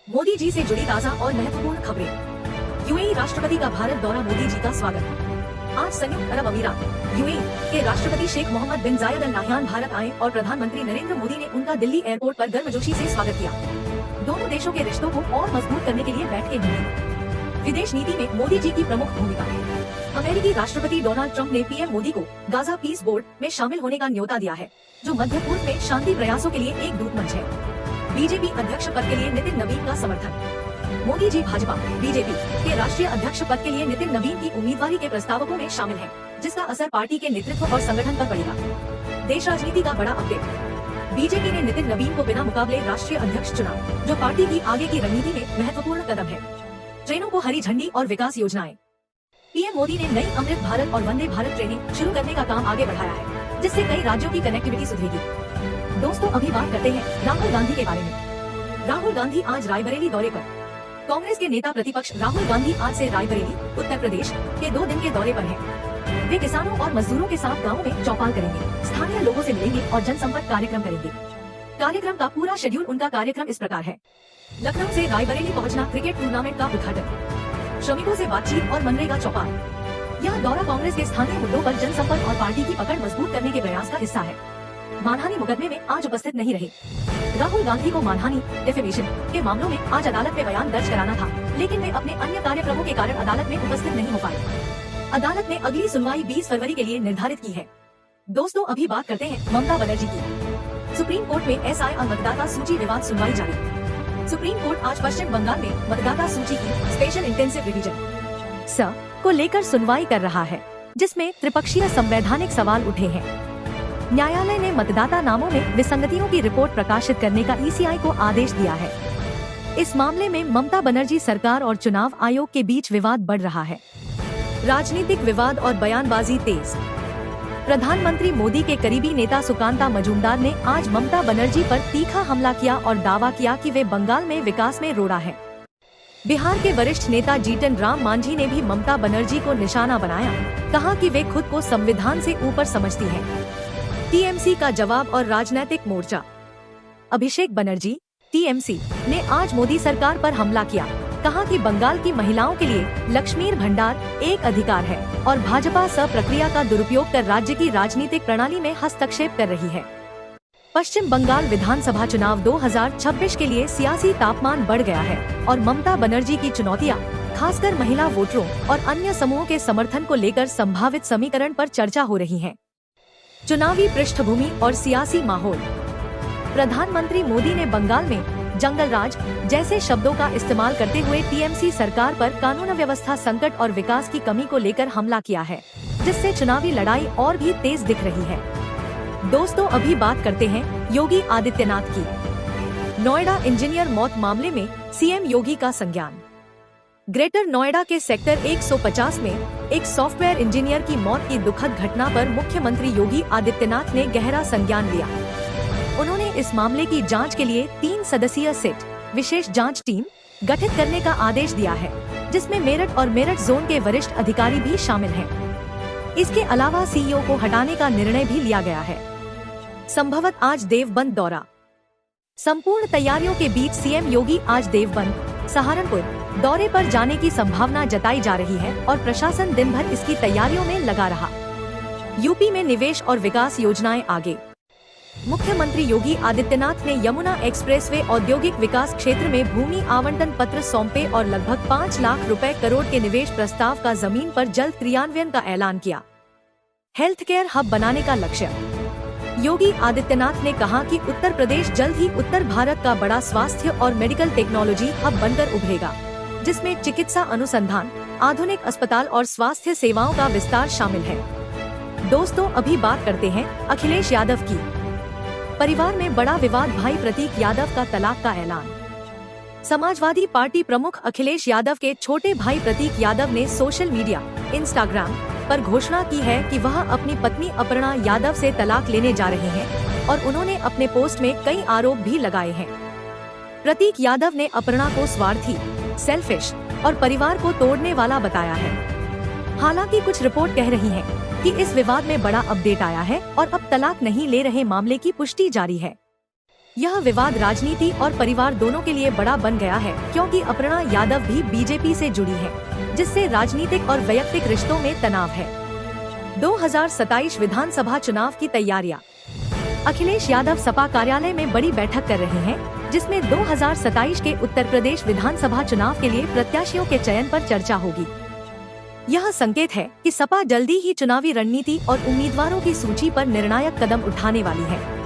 मोदी जी से जुड़ी ताज़ा और महत्वपूर्ण खबरें। यूएई राष्ट्रपति का भारत दौरा, मोदी जी का स्वागत। आज संयुक्त अरब अमीरात यूएई के राष्ट्रपति शेख मोहम्मद बिन जायद अल नाह्यान भारत आए और प्रधानमंत्री नरेंद्र मोदी ने उनका दिल्ली एयरपोर्ट पर गर्मजोशी से स्वागत किया। दोनों देशों के रिश्तों को और मजबूत करने के लिए बैठकें हुई। विदेश नीति में मोदी जी की प्रमुख भूमिका। अमेरिकी राष्ट्रपति डोनाल्ड ट्रंप ने पीएम मोदी को गाजा पीस बोर्ड में शामिल होने का न्योता दिया है, जो मध्य पूर्व में शांति प्रयासों के लिए एक दूतमंच है। बीजेपी अध्यक्ष पद के लिए नितिन नवीन का समर्थन। मोदी जी भाजपा बीजेपी के राष्ट्रीय अध्यक्ष पद के लिए नितिन नवीन की उम्मीदवारी के प्रस्तावकों में शामिल हैं, जिसका असर पार्टी के नेतृत्व और संगठन पर पड़ेगा। देश राजनीति का बड़ा अपडेट। बीजेपी ने नितिन नवीन को बिना मुकाबले राष्ट्रीय अध्यक्ष चुना, जो पार्टी की आगे की रणनीति में महत्वपूर्ण कदम है। ट्रेनों को हरी झंडी और विकास योजनाएं। पीएम मोदी ने नई अमृत भारत और वंदे भारत ट्रेनें शुरू करने का काम आगे बढ़ाया है, जिससे कई राज्यों की कनेक्टिविटी सुधरेगी। दोस्तों, अभी बात करते हैं राहुल गांधी के बारे में। राहुल गांधी आज रायबरेली दौरे पर। कांग्रेस के नेता प्रतिपक्ष राहुल गांधी आज से रायबरेली, उत्तर प्रदेश के 2 दिन के दौरे पर हैं। वे किसानों और मजदूरों के साथ गाँव में चौपाल करेंगे, स्थानीय लोगों से मिलेंगे और जनसंपर्क कार्यक्रम करेंगे। कार्यक्रम का पूरा शेड्यूल। उनका कार्यक्रम इस प्रकार है। लखनऊ से रायबरेली पहुँचना, क्रिकेट टूर्नामेंट का उद्घाटन, श्रमिकों से बातचीत और मनरेगा चौपाल। यह दौरा कांग्रेस के स्थानीय मुद्दों पर जनसंपर्क और पार्टी की पकड़ मजबूत करने के प्रयास का हिस्सा है। मानहानि मुकदमे में आज उपस्थित नहीं रहे। राहुल गांधी को मानहानि डिफेमेशन के मामलों में आज अदालत में बयान दर्ज कराना था, लेकिन वे अपने अन्य कार्यक्रमों के कारण अदालत में उपस्थित नहीं हो पाए। अदालत ने अगली सुनवाई 20 फरवरी के लिए निर्धारित की है। दोस्तों, अभी बात करते हैं ममता बनर्जी की। सुप्रीम कोर्ट में एसआईआर मतदाता सूची विवाद सुनवाई जारी। सुप्रीम कोर्ट आज पश्चिम बंगाल में मतदाता सूची की स्पेशल इंटेंसिव रिवीजन को लेकर सुनवाई कर रहा है, जिसमें त्रिपक्षीय संवैधानिक सवाल उठे हैं। न्यायालय ने मतदाता नामों में विसंगतियों की रिपोर्ट प्रकाशित करने का ईसीआई को आदेश दिया है। इस मामले में ममता बनर्जी सरकार और चुनाव आयोग के बीच विवाद बढ़ रहा है। राजनीतिक विवाद और बयानबाजी तेज। प्रधानमंत्री मोदी के करीबी नेता सुकांता मजूमदार ने आज ममता बनर्जी पर तीखा हमला किया और दावा किया कि वे बंगाल में विकास में रोड़ा है। बिहार के वरिष्ठ नेता जीतन राम मांझी ने भी ममता बनर्जी को निशाना बनाया, कहा कि वे खुद को संविधान से ऊपर समझती हैं। टीएमसी का जवाब और राजनीतिक मोर्चा। अभिषेक बनर्जी टीएमसी ने आज मोदी सरकार पर हमला किया, कहा कि बंगाल की महिलाओं के लिए लक्ष्मीर भंडार एक अधिकार है और भाजपा प्रक्रिया का दुरुपयोग कर राज्य की राजनीतिक प्रणाली में हस्तक्षेप कर रही है। पश्चिम बंगाल विधानसभा चुनाव 2026 के लिए सियासी तापमान बढ़ गया है और ममता बनर्जी की चुनौतियां, खासकर महिला वोटरों और अन्य समूहों के समर्थन को लेकर संभावित समीकरण पर चर्चा हो रही है। चुनावी पृष्ठभूमि और सियासी माहौल। प्रधानमंत्री मोदी ने बंगाल में जंगल राज जैसे शब्दों का इस्तेमाल करते हुए टीएमसी सरकार पर कानून व्यवस्था संकट और विकास की कमी को लेकर हमला किया है, जिससे चुनावी लड़ाई और भी तेज दिख रही है। दोस्तों, अभी बात करते हैं योगी आदित्यनाथ की। नोएडा इंजीनियर मौत मामले में सीएम योगी का संज्ञान। ग्रेटर नोएडा के सेक्टर 150 में एक सॉफ्टवेयर इंजीनियर की मौत की दुखद घटना पर मुख्यमंत्री योगी आदित्यनाथ ने गहरा संज्ञान लिया। उन्होंने इस मामले की जांच के लिए 3 सदस्यीय सेट विशेष जांच टीम गठित करने का आदेश दिया है, जिसमें मेरठ और मेरठ जोन के वरिष्ठ अधिकारी भी शामिल हैं। इसके अलावा सीईओ को हटाने का निर्णय भी लिया गया है। संभवत आज देवबंद दौरा। संपूर्ण तैयारियों के बीच सीएम योगी आज देवबंद, सहारनपुर दौरे पर जाने की संभावना जताई जा रही है और प्रशासन दिन भर इसकी तैयारियों में लगा रहा। यूपी में निवेश और विकास योजनाएं आगे। मुख्यमंत्री योगी आदित्यनाथ ने यमुना एक्सप्रेसवे औद्योगिक विकास क्षेत्र में भूमि आवंटन पत्र सौंपे और लगभग 5 लाख रुपए करोड़ के निवेश प्रस्ताव का जमीन पर जल्द क्रियान्वयन का ऐलान किया। हेल्थ केयर हब बनाने का लक्ष्य। योगी आदित्यनाथ ने कहा कि उत्तर प्रदेश जल्द ही उत्तर भारत का बड़ा स्वास्थ्य और मेडिकल टेक्नोलॉजी हब बनकर उभरेगा, जिसमें चिकित्सा अनुसंधान, आधुनिक अस्पताल और स्वास्थ्य सेवाओं का विस्तार शामिल है। दोस्तों, अभी बात करते हैं अखिलेश यादव की। परिवार में बड़ा विवाद, भाई प्रतीक यादव का तलाक का ऐलान। समाजवादी पार्टी प्रमुख अखिलेश यादव के छोटे भाई प्रतीक यादव ने सोशल मीडिया इंस्टाग्राम पर घोषणा की है कि वह अपनी पत्नी अपर्णा यादव से तलाक लेने जा रहे हैं और उन्होंने अपने पोस्ट में कई आरोप भी लगाए हैं। प्रतीक यादव ने अपर्णा को स्वार्थी, सेल्फिश और परिवार को तोड़ने वाला बताया है। हालांकि कुछ रिपोर्ट कह रही हैं कि इस विवाद में बड़ा अपडेट आया है और अब तलाक नहीं ले रहे मामले की पुष्टि जारी है। यह विवाद राजनीति और परिवार दोनों के लिए बड़ा बन गया है, क्योंकि अपर्णा यादव भी बीजेपी से जुड़ी है, जिससे राजनीतिक और वैयक्तिक रिश्तों में तनाव है। 2027 विधानसभा चुनाव की तैयारियां। अखिलेश यादव सपा कार्यालय में बड़ी बैठक कर रहे हैं, जिसमें 2027 के उत्तर प्रदेश विधानसभा चुनाव के लिए प्रत्याशियों के चयन पर चर्चा होगी। यह संकेत है कि सपा जल्दी ही चुनावी रणनीति और उम्मीदवारों की सूची पर निर्णायक कदम उठाने वाली है।